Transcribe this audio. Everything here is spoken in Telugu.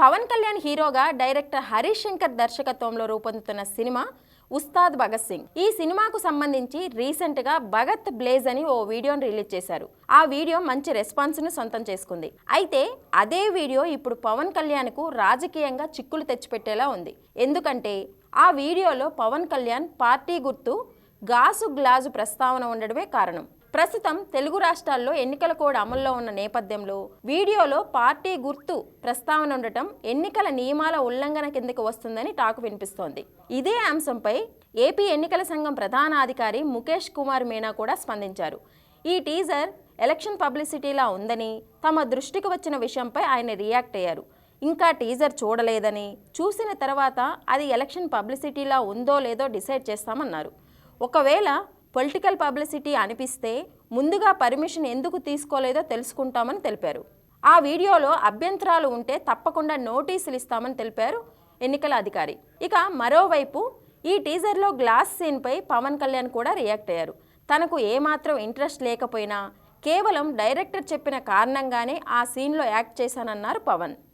పవన్ కళ్యాణ్ హీరోగా డైరెక్టర్ హరీష్ శంకర్ దర్శకత్వంలో రూపొందుతున్న సినిమా ఉస్తాద్ భగత్ సింగ్. ఈ సినిమాకు సంబంధించి రీసెంట్ గా భగత్ బ్లేజ్ అని ఓ వీడియోని రిలీజ్ చేశారు. ఆ వీడియో మంచి రెస్పాన్స్ ను సొంతం చేసుకుంది. అయితే అదే వీడియో ఇప్పుడు పవన్ కళ్యాణ్ కు రాజకీయంగా చిక్కులు తెచ్చిపెట్టేలా ఉంది. ఎందుకంటే ఆ వీడియోలో పవన్ కళ్యాణ్ పార్టీ గుర్తు గాజు గ్లాజు ప్రస్తావన ఉండడమే కారణం. ప్రస్తుతం తెలుగు రాష్ట్రాల్లో ఎన్నికల కోడ్ అమల్లో ఉన్న నేపథ్యంలో వీడియోలో పార్టీ గుర్తు ప్రస్తావన ఉండటం ఎన్నికల నియమాల ఉల్లంఘన కిందకు వస్తుందని టాక్ వినిపిస్తోంది. ఇదే అంశంపై ఏపీ ఎన్నికల సంఘం ప్రధాన అధికారి ముఖేష్ కుమార్ మీనా కూడా స్పందించారు. ఈ టీజర్ ఎలక్షన్ పబ్లిసిటీలా ఉందని, తమ దృష్టికి వచ్చిన విషయంపై ఆయన రియాక్ట్ అయ్యారు. ఇంకా టీజర్ చూడలేదని, చూసిన తర్వాత అది ఎలక్షన్ పబ్లిసిటీలా ఉందో లేదో డిసైడ్ చేస్తామన్నారు. ఒకవేళ పొలిటికల్ పబ్లిసిటీ అనిపిస్తే ముందుగా పర్మిషన్ ఎందుకు తీసుకోలేదో తెలుసుకుంటామని తెలిపారు. ఆ వీడియోలో అభ్యంతరాలు ఉంటే తప్పకుండా నోటీసులు ఇస్తామని తెలిపారు ఎన్నికల అధికారి. ఇక మరోవైపు ఈ టీజర్లో గ్లాస్ సీన్పై పవన్ కళ్యాణ్ కూడా రియాక్ట్ అయ్యారు. తనకు ఏమాత్రం ఇంట్రెస్ట్ లేకపోయినా కేవలం డైరెక్టర్ చెప్పిన కారణంగానే ఆ సీన్లో యాక్ట్ చేశానన్నారు పవన్.